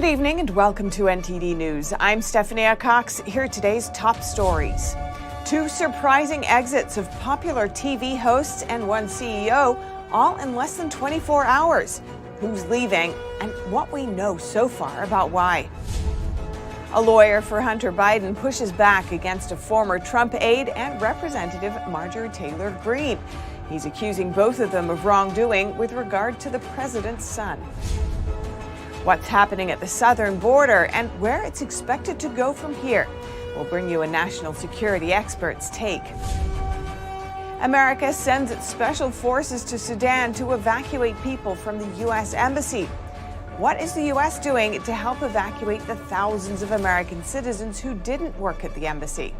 Good evening and welcome to NTD News. I'm Stephania Cox. Here are today's top stories. 2 surprising exits of popular TV hosts and one CEO, all in less than 24 hours. Who's leaving and what we know so far about why. A lawyer for Hunter Biden pushes back against a former Trump aide and Representative Marjorie Taylor Greene. He's accusing both of them of wrongdoing with regard to the president's son. What's happening at the southern border and where it's expected to go from here. We'll bring you a national security expert's take. America sends its special forces to Sudan to evacuate people from the U.S. Embassy. What is the U.S. doing to help evacuate the thousands of American citizens who didn't work at the embassy?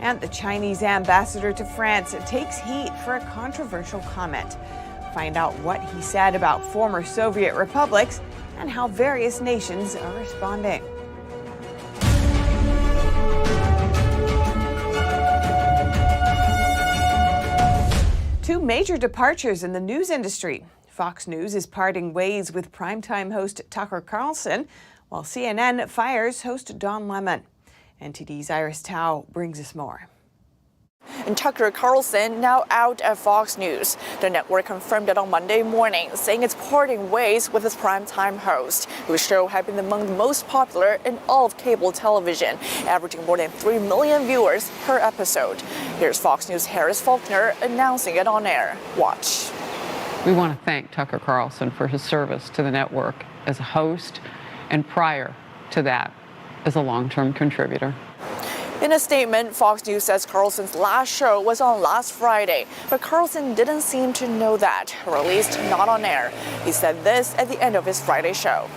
And the Chinese ambassador to France takes heat for a controversial comment. Find out what he said about former Soviet republics and how various nations are responding. Two major departures in the news industry. Fox News is parting ways with primetime host Tucker Carlson, while CNN fires host Don Lemon. NTD's Iris Tao brings us more. And Tucker Carlson now out at Fox News. The network confirmed it on Monday morning, saying it's parting ways with its primetime host, whose show had been among the most popular in all of cable television, averaging more than 3 million viewers per episode. Here's Fox News' Harris Faulkner announcing it on air. Watch. We want to thank Tucker Carlson for his service to the network as a host and prior to that as a long-term contributor. In a statement, Fox News says Carlson's last show was on last Friday, but Carlson didn't seem to know that, or at least not on air. He said this at the end of his Friday show.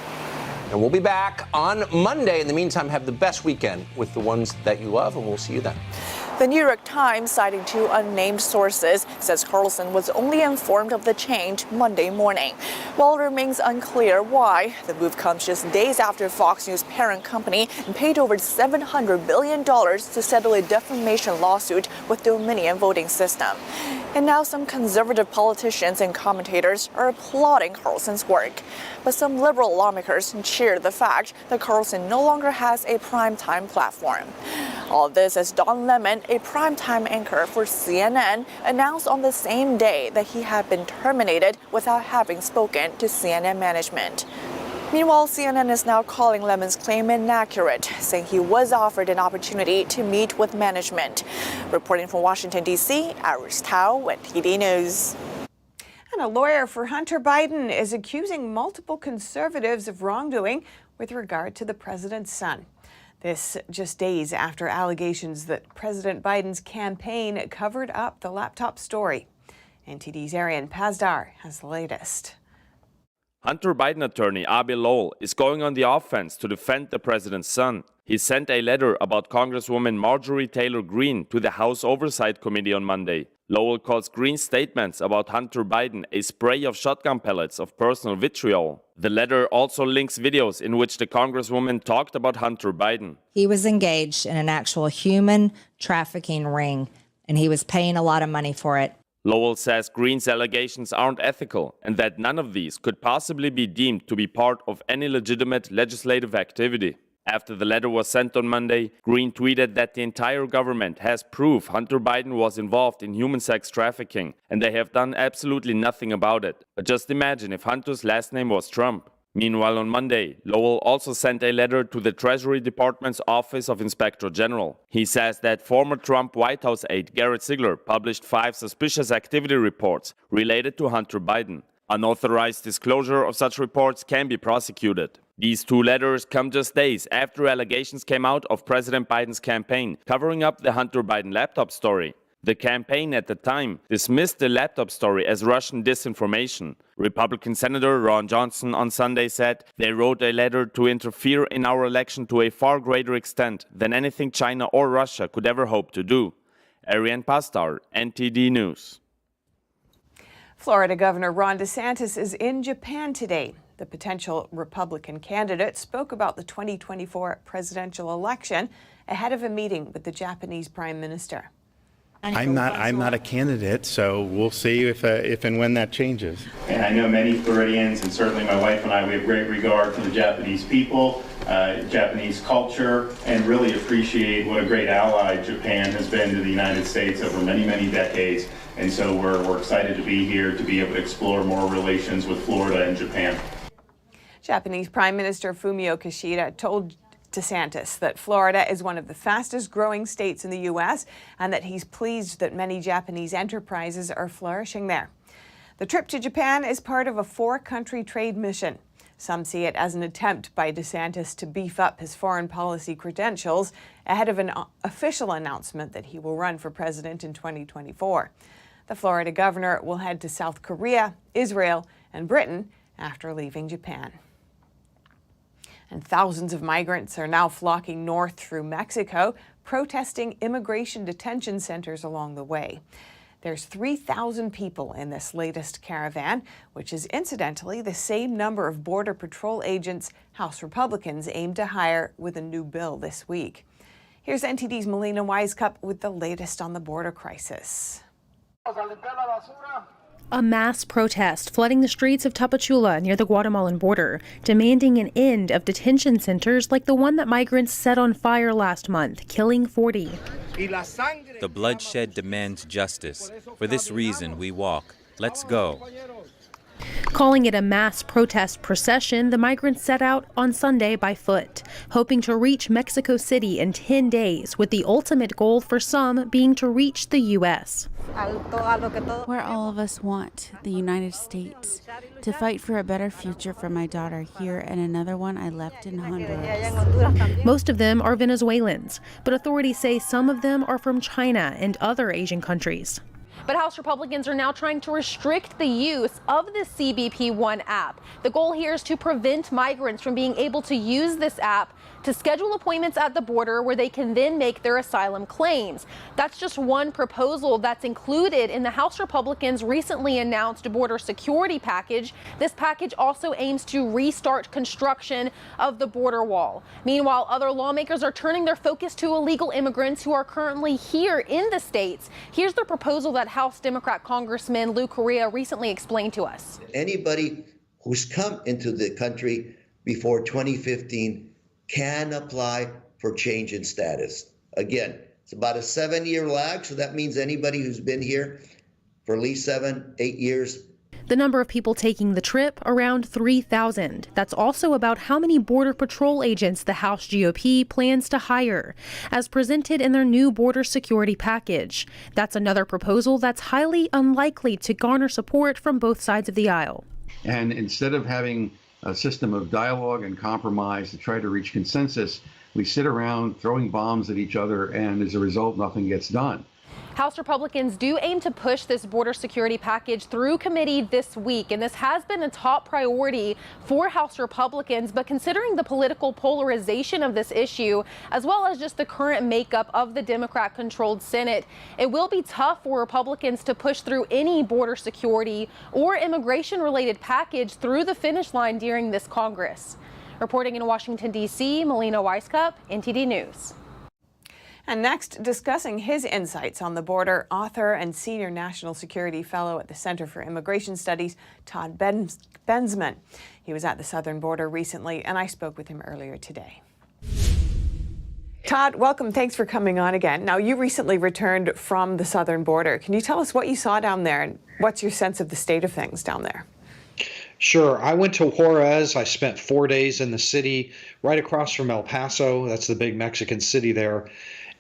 And we'll be back on Monday. In the meantime, have the best weekend with the ones that you love, and we'll see you then. The New York Times, citing 2 unnamed sources, says Carlson was only informed of the change Monday morning. While it remains unclear why, the move comes just days after Fox News' parent company paid over $700 billion to settle a defamation lawsuit with Dominion voting system. And now some conservative politicians and commentators are applauding Carlson's work. But some liberal lawmakers cheer the fact that Carlson no longer has a primetime platform. All of this as Don Lemon, a primetime anchor for CNN, announced on the same day that he had been terminated without having spoken to CNN management. Meanwhile, CNN is now calling Lemon's claim inaccurate, saying he was offered an opportunity to meet with management. Reporting from Washington, D.C., Iris Tao, NTD News. And a lawyer for Hunter Biden is accusing multiple conservatives of wrongdoing with regard to the president's son. This just days after allegations that President Biden's campaign covered up the laptop story. NTD's Arian Pazdar has the latest. Hunter Biden attorney Abe Lowell is going on the offense to defend the president's son. He sent a letter about Congresswoman Marjorie Taylor Greene to the House Oversight Committee on Monday. Lowell calls Greene's statements about Hunter Biden a spray of shotgun pellets of personal vitriol. The letter also links videos in which the Congresswoman talked about Hunter Biden. He was engaged in an actual human trafficking ring, and he was paying a lot of money for it. Lowell says Greene's allegations aren't ethical and that none of these could possibly be deemed to be part of any legitimate legislative activity. After the letter was sent on Monday, Greene tweeted that the entire government has proof Hunter Biden was involved in human sex trafficking, and they have done absolutely nothing about it. But just imagine if Hunter's last name was Trump. Meanwhile, on Monday, Lowell also sent a letter to the Treasury Department's Office of Inspector General. He says that former Trump White House aide Garrett Ziegler published 5 suspicious activity reports related to Hunter Biden. Unauthorized disclosure of such reports can be prosecuted. These 2 letters come just days after allegations came out of President Biden's campaign covering up the Hunter Biden laptop story. The campaign at the time dismissed the laptop story as Russian disinformation. Republican Senator Ron Johnson on Sunday said they wrote a letter to interfere in our election to a far greater extent than anything China or Russia could ever hope to do. Arian Pastar, NTD News. Florida Governor Ron DeSantis is in Japan today. The potential Republican candidate spoke about the 2024 presidential election ahead of a meeting with the Japanese Prime Minister. I'm not a candidate, so we'll see if and when that changes. And I know many Floridians, and certainly my wife and I, we have great regard for the Japanese people, Japanese culture, and really appreciate what a great ally Japan has been to the United States over many, many decades. And so we're excited to be here to be able to explore more relations with Florida and Japan. Japanese Prime Minister Fumio Kishida told DeSantis that Florida is one of the fastest growing states in the U.S. and that he's pleased that many Japanese enterprises are flourishing there. The trip to Japan is part of a 4-country trade mission. Some see it as an attempt by DeSantis to beef up his foreign policy credentials ahead of an official announcement that he will run for president in 2024. The Florida governor will head to South Korea, Israel, and Britain after leaving Japan. And thousands of migrants are now flocking north through Mexico, protesting immigration detention centers along the way. There's 3,000 people in this latest caravan, which is incidentally the same number of Border Patrol agents House Republicans aim to hire with a new bill this week. Here's NTD's Melina Wisecup with the latest on the border crisis. A mass protest flooding the streets of Tapachula near the Guatemalan border, demanding an end of detention centers like the one that migrants set on fire last month, killing 40. The bloodshed demands justice. For this reason, we walk. Let's go. Calling it a mass protest procession, the migrants set out on Sunday by foot, hoping to reach Mexico City in 10 days, with the ultimate goal for some being to reach the U.S. Where all of us want, the United States, to fight for a better future for my daughter here and another one I left in Honduras. Most of them are Venezuelans, but authorities say some of them are from China and other Asian countries. But House Republicans are now trying to restrict the use of the CBP One app. The goal here is to prevent migrants from being able to use this app to schedule appointments at the border where they can then make their asylum claims. That's just one proposal that's included in the House Republicans' recently announced border security package. This package also aims to restart construction of the border wall. Meanwhile, other lawmakers are turning their focus to illegal immigrants who are currently here in the states. Here's the proposal that House Democrat Congressman Lou Correa recently explained to us. Anybody who's come into the country before 2015 can apply for change in status. Again, it's about a 7-year lag, so that means anybody who's been here for at least 7, 8 years. The number of people taking the trip, around 3,000. That's also about how many Border Patrol agents the House GOP plans to hire, as presented in their new border security package. That's another proposal that's highly unlikely to garner support from both sides of the aisle. And instead of having a system of dialogue and compromise to try to reach consensus, we sit around throwing bombs at each other, and as a result, nothing gets done. House Republicans do aim to push this border security package through committee this week, and this has been a top priority for House Republicans. But considering the political polarization of this issue, as well as just the current makeup of the Democrat-controlled Senate, it will be tough for Republicans to push through any border security or immigration-related package through the finish line during this Congress. Reporting in Washington, D.C., Melina Wisecup, NTD News. And next, discussing his insights on the border, author and senior national security fellow at the Center for Immigration Studies, Todd Bensman. He was at the southern border recently, and I spoke with him earlier today. Todd, welcome. Thanks for coming on again. Now, you recently returned from the southern border. Can you tell us what you saw down there, and what's your sense of the state of things down there? Sure. I went to Juarez. I spent 4 days in the city right across from El Paso. That's the big Mexican city there.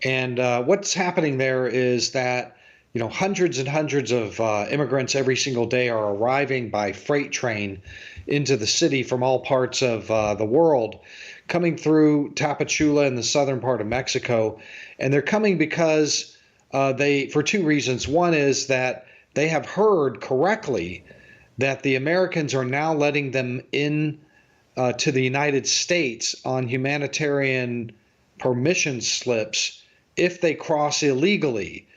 And what's happening there is that, hundreds and hundreds of immigrants every single day are arriving by freight train into the city from all parts of the world, coming through Tapachula in the southern part of Mexico. And they're coming because for two reasons. One is that they have heard correctly that the Americans are now letting them in to the United States on humanitarian permission slips if they cross illegally.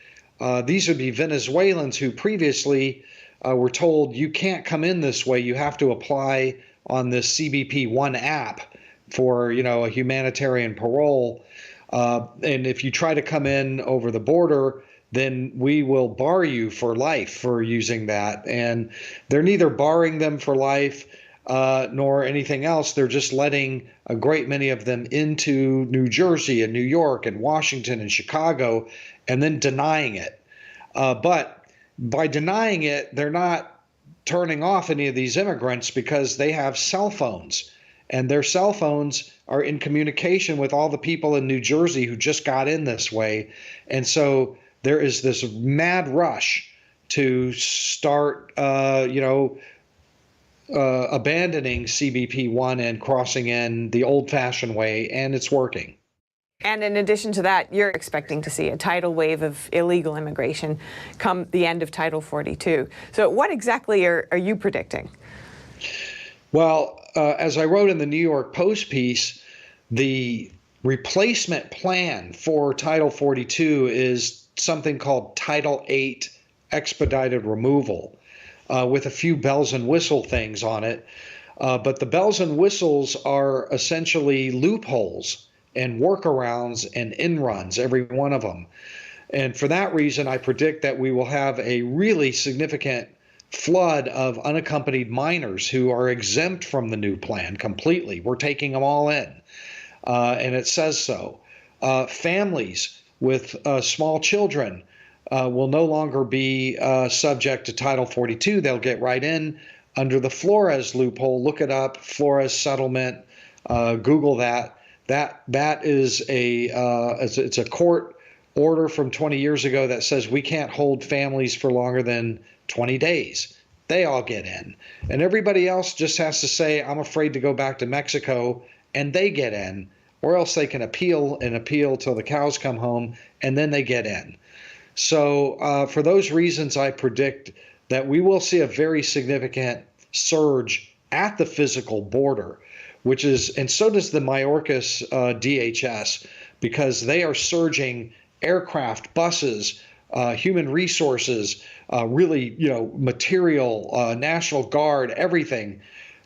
These would be Venezuelans who previously were told, you can't come in this way, you have to apply on this CBP One app for a humanitarian parole. And if you try to come in over the border, then we will bar you for life for using that. And they're neither barring them for life nor anything else. They're just letting a great many of them into New Jersey and New York and Washington and Chicago, and then denying it. But by denying it, they're not turning off any of these immigrants because they have cell phones, and their cell phones are in communication with all the people in New Jersey who just got in this way. And so there is this mad rush to start, abandoning CBP-1 and crossing in the old-fashioned way, and it's working. And in addition to that, you're expecting to see a tidal wave of illegal immigration come the end of Title 42. So what exactly are you predicting? Well, as I wrote in the New York Post piece, the replacement plan for Title 42 is something called Title 8 expedited removal, with a few bells and whistle things on it. But the bells and whistles are essentially loopholes and workarounds and in-runs, every one of them. And for that reason, I predict that we will have a really significant flood of unaccompanied minors who are exempt from the new plan completely. We're taking them all in, and it says so. Families with small children will no longer be subject to Title 42. They'll get right in under the Flores loophole. Look it up, Flores settlement, Google that. That is it's a court order from 20 years ago that says we can't hold families for longer than 20 days. They all get in. And everybody else just has to say, I'm afraid to go back to Mexico, and they get in, or else they can appeal till the cows come home, and then they get in. So for those reasons, I predict that we will see a very significant surge at the physical border, and so does the Mayorkas DHS, because they are surging aircraft, buses, human resources, material, National Guard, everything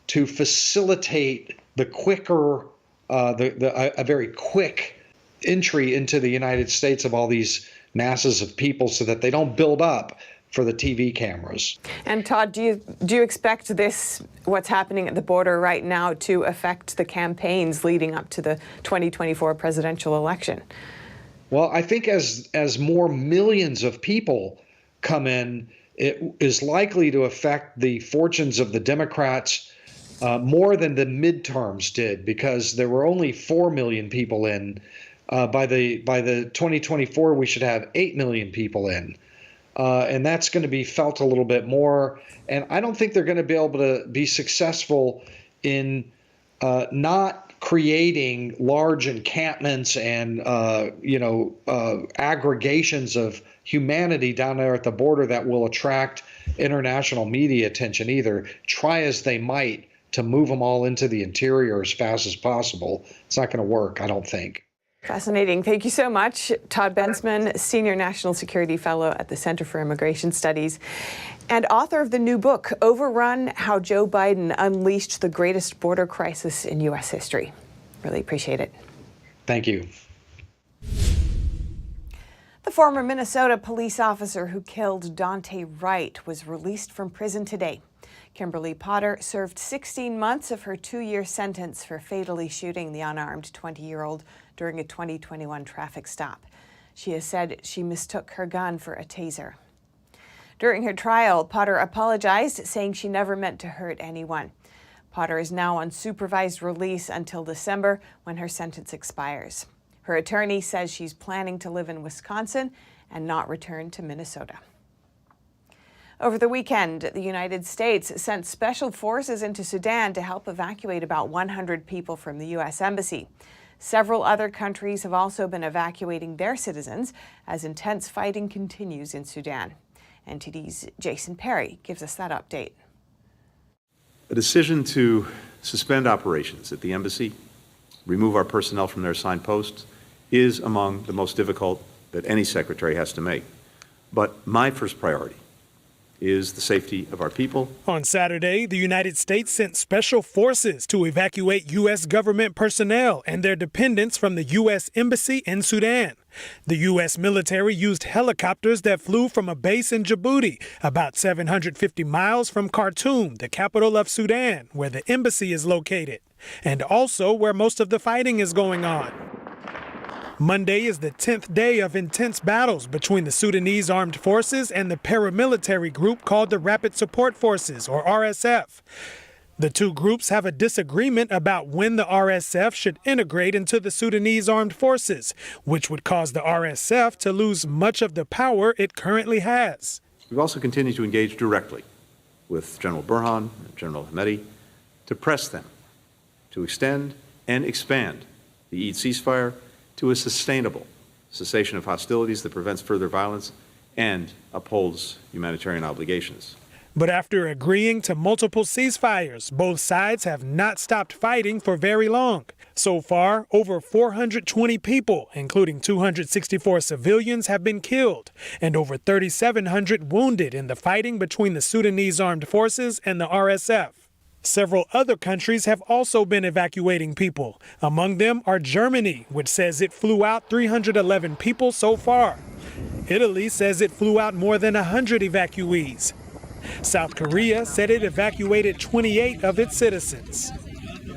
to facilitate the quicker, a very quick entry into the United States of all these masses of people so that they don't build up for the TV cameras. And Todd, do you expect what's happening at the border right now, to affect the campaigns leading up to the 2024 presidential election? Well, I think as more millions of people come in, it is likely to affect the fortunes of the Democrats more than the midterms did, because there were only 4 million people in. By the 2024, we should have 8 million people in. And that's going to be felt a little bit more. And I don't think they're going to be able to be successful in not creating large encampments and, aggregations of humanity down there at the border that will attract international media attention either. Try as they might to move them all into the interior as fast as possible. It's not going to work, I don't think. Fascinating. Thank you so much. Todd Bensman, Senior National Security Fellow at the Center for Immigration Studies and author of the new book, Overrun: How Joe Biden Unleashed the Greatest Border Crisis in U.S. History. Really appreciate it. Thank you. The former Minnesota police officer who killed Daunte Wright was released from prison today. Kimberly Potter served 16 months of her 2-year sentence for fatally shooting the unarmed 20-year-old during a 2021 traffic stop. She has said she mistook her gun for a taser. During her trial, Potter apologized, saying she never meant to hurt anyone. Potter is now on supervised release until December, when her sentence expires. Her attorney says she's planning to live in Wisconsin and not return to Minnesota. Over the weekend, the United States sent special forces into Sudan to help evacuate about 100 people from the U.S. Embassy. Several other countries have also been evacuating their citizens as intense fighting continues in Sudan. NTD's Jason Perry gives us that update. A decision to suspend operations at the embassy, remove our personnel from their assigned posts, is among the most difficult that any secretary has to make. But my first priority is the safety of our people. On Saturday, the United States sent special forces to evacuate U.S. government personnel and their dependents from the U.S. Embassy in Sudan. The U.S. military used helicopters that flew from a base in Djibouti, about 750 miles from Khartoum, the capital of Sudan, where the embassy is located, and also where most of the fighting is going on. Monday is the 10th day of intense battles between the Sudanese armed forces and the paramilitary group called the Rapid Support Forces, or RSF. The two groups have a disagreement about when the RSF should integrate into the Sudanese armed forces, which would cause the RSF to lose much of the power it currently has. We've also continued to engage directly with General Burhan and General Hamedi to press them to extend and expand the Eid ceasefire to a sustainable cessation of hostilities that prevents further violence and upholds humanitarian obligations. But after agreeing to multiple ceasefires, both sides have not stopped fighting for very long. So far, over 420 people, including 264 civilians, have been killed and over 3,700 wounded in the fighting between the Sudanese armed forces and the RSF. Several other countries have also been evacuating people. Among them are Germany, which says it flew out 311 people so far. Italy says it flew out more than 100 evacuees. South Korea said it evacuated 28 of its citizens.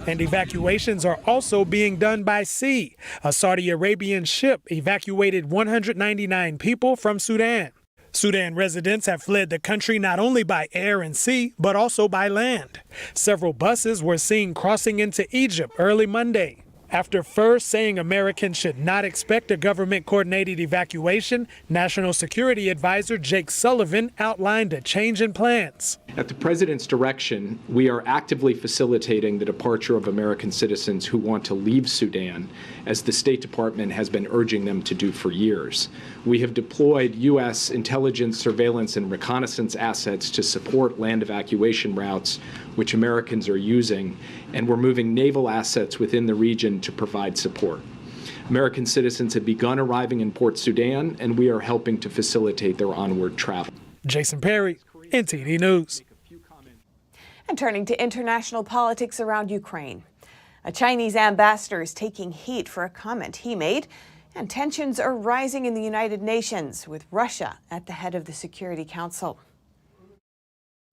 And evacuations are also being done by sea. A Saudi Arabian ship evacuated 199 people from Sudan. Sudan residents have fled the country not only by air and sea, but also by land. Several buses were seen crossing into Egypt early Monday. After first saying Americans should not expect a government-coordinated evacuation, National Security Advisor Jake Sullivan outlined a change in plans. At the President's direction, we are actively facilitating the departure of American citizens who want to leave Sudan, as the State Department has been urging them to do for years. We have deployed U.S. intelligence, surveillance, and reconnaissance assets to support land evacuation routes, which Americans are using, and we're moving naval assets within the region to provide support. American citizens have begun arriving in Port Sudan, and we are helping to facilitate their onward travel. Jason Perry, NTD News. And turning to international politics around Ukraine. A Chinese ambassador is taking heat for a comment he made, and tensions are rising in the United Nations with Russia at the head of the Security Council.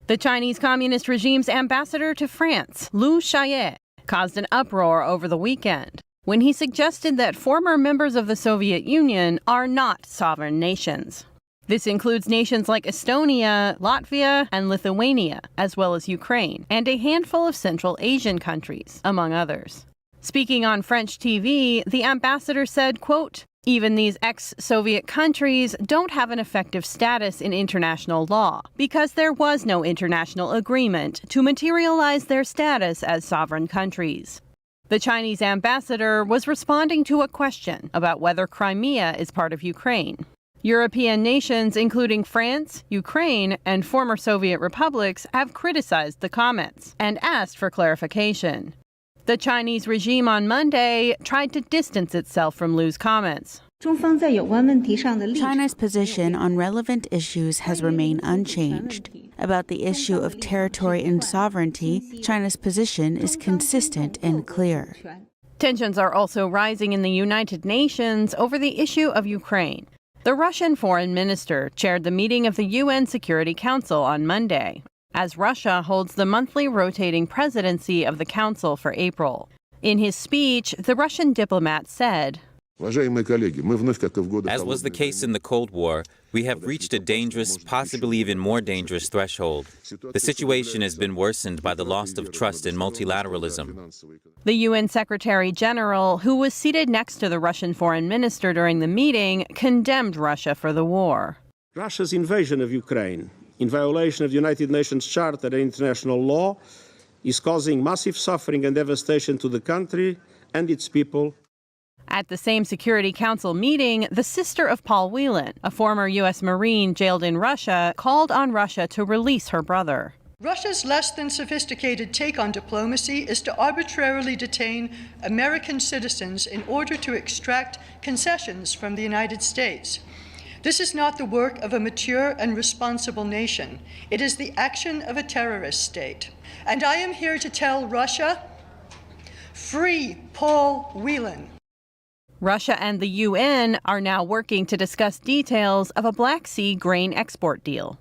The Chinese Communist regime's ambassador to France, Liu Xiaoye, caused an uproar over the weekend when he suggested that former members of the Soviet Union are not sovereign nations. This includes nations like Estonia, Latvia, and Lithuania, as well as Ukraine, and a handful of Central Asian countries, among others. Speaking on French TV, the ambassador said, quote, "Even these ex-Soviet countries don't have an effective status in international law because there was no international agreement to materialize their status as sovereign countries." The Chinese ambassador was responding to a question about whether Crimea is part of Ukraine. European nations, including France, Ukraine, and former Soviet republics, have criticized the comments and asked for clarification. The Chinese regime on Monday tried to distance itself from Liu's comments. China's position on relevant issues has remained unchanged. About the issue of territory and sovereignty, China's position is consistent and clear. Tensions are also rising in the United Nations over the issue of Ukraine. The Russian foreign minister chaired the meeting of the UN Security Council on Monday, as Russia holds the monthly rotating presidency of the Council for April. In his speech, the Russian diplomat said, As was the case in the Cold War, we have reached a dangerous, possibly even more dangerous threshold. The situation has been worsened by the loss of trust in multilateralism. The UN Secretary General, who was seated next to the Russian foreign minister during the meeting, condemned Russia for the war. Russia's invasion of Ukraine, in violation of the United Nations Charter and international law, is causing massive suffering and devastation to the country and its people. At the same Security Council meeting, the sister of Paul Whelan, a former U.S. Marine jailed in Russia, called on Russia to release her brother. Russia's less than sophisticated take on diplomacy is to arbitrarily detain American citizens in order to extract concessions from the United States. This is not the work of a mature and responsible nation. It is the action of a terrorist state. And I am here to tell Russia, free Paul Whelan. Russia and the UN are now working to discuss details of a Black Sea grain export deal.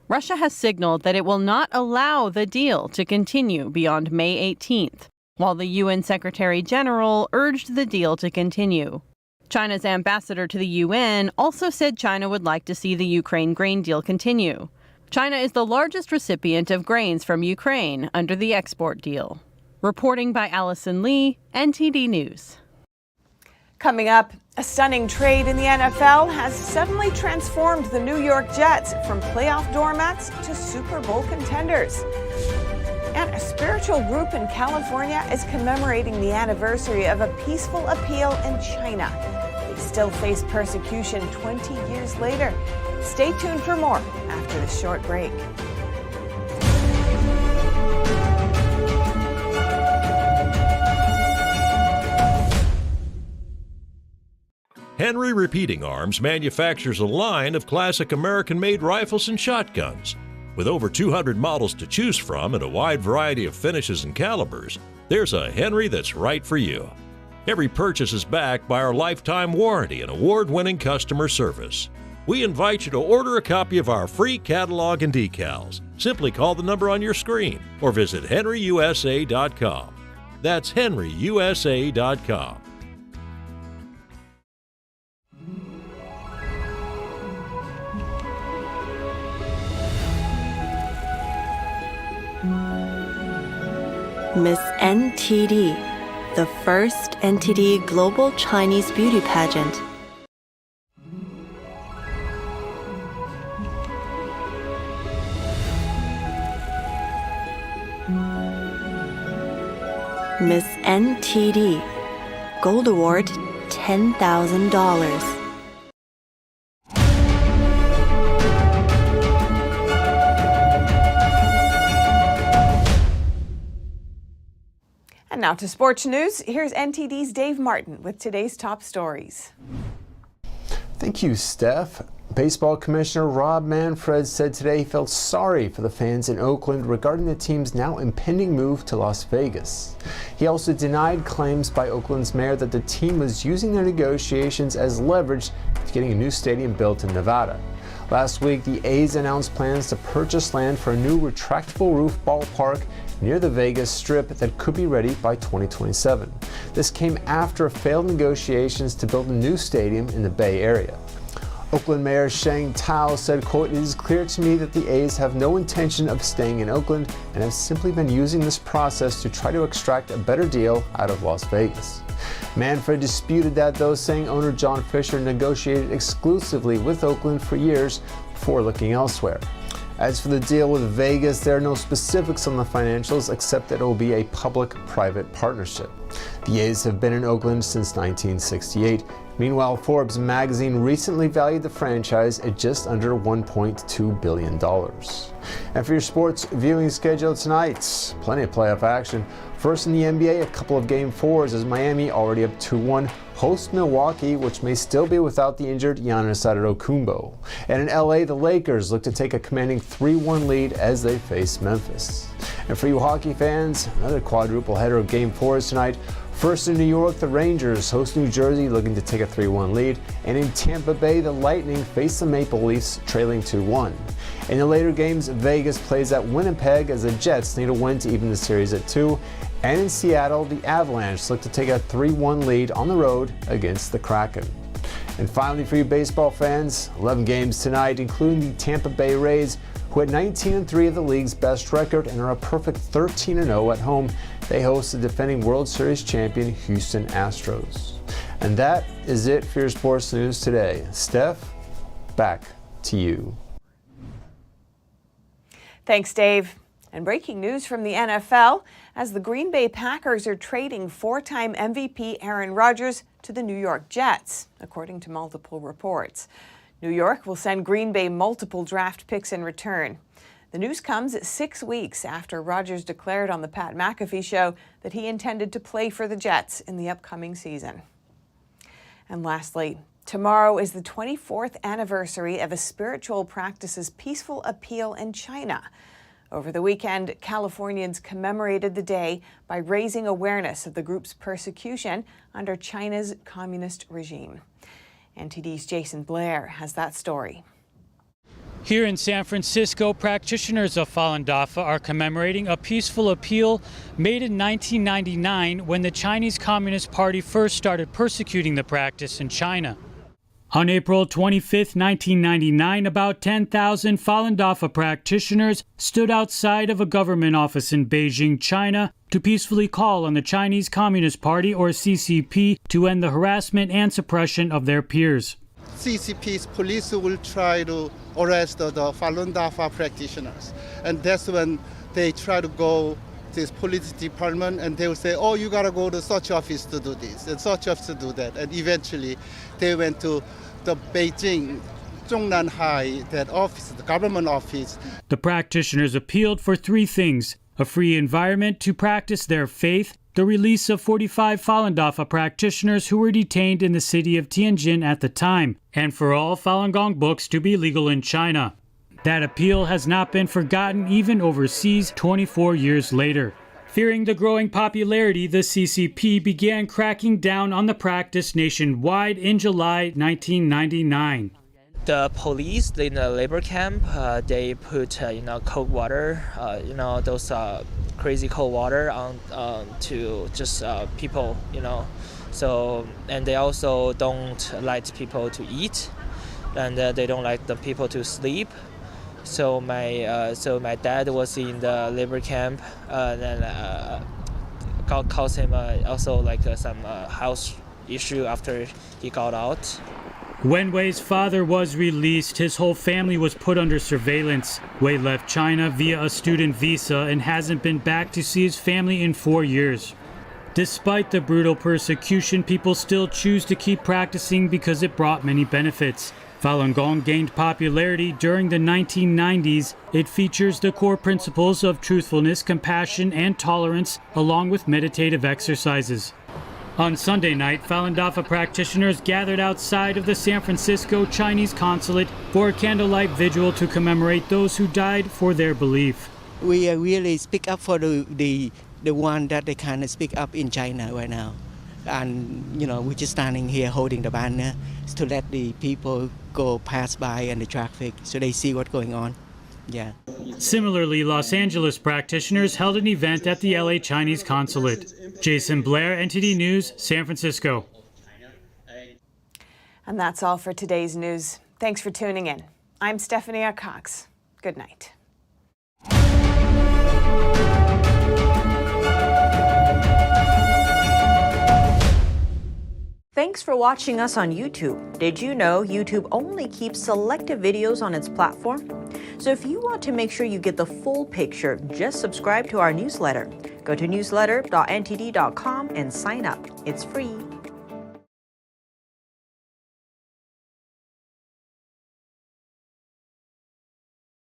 Russia has signaled that it will not allow the deal to continue beyond May 18th, while the UN Secretary General urged the deal to continue. China's ambassador to the UN also said China would like to see the Ukraine grain deal continue. China is the largest recipient of grains from Ukraine under the export deal. Reporting by Allison Lee, NTD News. Coming up, a stunning trade in the NFL has suddenly transformed the New York Jets from playoff doormats to Super Bowl contenders. And a spiritual group in California is commemorating the anniversary of a peaceful appeal in China. They still face persecution 20 years later. Stay tuned for more after this short break. Henry Repeating Arms manufactures a line of classic American-made rifles and shotguns. With over 200 models to choose from and a wide variety of finishes and calibers, there's a Henry that's right for you. Every purchase is backed by our lifetime warranty and award-winning customer service. We invite you to order a copy of our free catalog and decals. Simply call the number on your screen or visit henryusa.com. That's henryusa.com. Miss NTD, the first NTD Global Chinese Beauty Pageant. Miss NTD, Gold Award, $10,000. And now to sports news. Here's NTD's Dave Martin with today's top stories. Thank you, Steph. Baseball Commissioner Rob Manfred said today he felt sorry for the fans in Oakland regarding the team's now impending move to Las Vegas. He also denied claims by Oakland's mayor that the team was using their negotiations as leverage to getting a new stadium built in Nevada. Last week, the A's announced plans to purchase land for a new retractable roof ballpark near the Vegas Strip that could be ready by 2027. This came after failed negotiations to build a new stadium in the Bay Area. Oakland Mayor Sheng Tao said, quote, "It is clear to me that the A's have no intention of staying in Oakland and have simply been using this process to try to extract a better deal out of Las Vegas." Manfred disputed that, though, saying owner John Fisher negotiated exclusively with Oakland for years before looking elsewhere. As for the deal with Vegas, there are no specifics on the financials except that it will be a public-private partnership. The A's have been in Oakland since 1968. Meanwhile, Forbes magazine recently valued the franchise at just under $1.2 billion. And for your sports viewing schedule tonight, plenty of playoff action. First in the NBA, a couple of Game 4s as Miami, already up 2-1, hosts Milwaukee, which may still be without the injured Giannis Antetokounmpo. And in LA, the Lakers look to take a commanding 3-1 lead as they face Memphis. And for you hockey fans, another quadruple header of Game 4s tonight. First in New York, the Rangers host New Jersey, looking to take a 3-1 lead. And in Tampa Bay, the Lightning face the Maple Leafs, trailing 2-1. In the later games, Vegas plays at Winnipeg as the Jets need a win to even the series at 2. And in Seattle, the Avalanche look to take a 3-1 lead on the road against the Kraken. And finally, for you baseball fans, 11 games tonight, including the Tampa Bay Rays, who had 19-3 of the league's best record and are a perfect 13-0 at home. They host the defending World Series champion Houston Astros. And that is it for your sports news today. Steph, back to you. Thanks, Dave. And breaking news from the NFL, as the Green Bay Packers are trading four-time MVP Aaron Rodgers to the New York Jets, according to multiple reports. New York will send Green Bay multiple draft picks in return. The news comes 6 weeks after Rodgers declared on the Pat McAfee show that he intended to play for the Jets in the upcoming season. And lastly, Tomorrow is the 24th anniversary of a spiritual practice's peaceful appeal in China. Over the weekend, Californians commemorated the day by raising awareness of the group's persecution under China's communist regime. NTD's Jason Blair has that story. Here in San Francisco, practitioners of Falun Dafa are commemorating a peaceful appeal made in 1999 when the Chinese Communist Party first started persecuting the practice in China. On April 25, 1999, about 10,000 Falun Dafa practitioners stood outside of a government office in Beijing, China, to peacefully call on the Chinese Communist Party, or CCP, to end the harassment and suppression of their peers. CCP's police will try to arrest the Falun Dafa practitioners. And that's when they try to go to this police department and they will say, oh, you got to go to such office to do this and such office to do that. And eventually they went to the Beijing Zhongnanhai, that office, the government office. The practitioners appealed for three things: a free environment to practice their faith, the release of 45 Falun Dafa practitioners who were detained in the city of Tianjin at the time, and for all Falun Gong books to be legal in China. That appeal has not been forgotten even overseas 24 years later. Fearing the growing popularity, the CCP began cracking down on the practice nationwide in July 1999. The police in the labor camp, they put cold water, those crazy cold water on to just people, So, and they also don't like people to eat, and they don't like the people to sleep. So my dad was in the labor camp, and then caused him also some house issue after he got out. When Wei's father was released, his whole family was put under surveillance. Wei left China via a student visa and hasn't been back to see his family in 4 years. Despite the brutal persecution, people still choose to keep practicing because it brought many benefits. Falun Gong gained popularity during the 1990s. It features the core principles of truthfulness, compassion, and tolerance, along with meditative exercises. On Sunday night, Falun Dafa practitioners gathered outside of the San Francisco Chinese consulate for a candlelight vigil to commemorate those who died for their belief. We really speak up for the one that they can't speak up in China right now. And, we're just standing here holding the banner to let the people go pass by and the traffic so they see what's going on. Yeah. Similarly, Los Angeles practitioners held an event at the LA Chinese consulate. Jason Blair, NTD News, San Francisco. And that's all for today's news. Thanks for tuning in. I'm Stephanie Cox. Good night. Thanks for watching us on YouTube. Did you know YouTube only keeps selective videos on its platform? So if you want to make sure you get the full picture, just subscribe to our newsletter. Go to newsletter.ntd.com and sign up. It's free.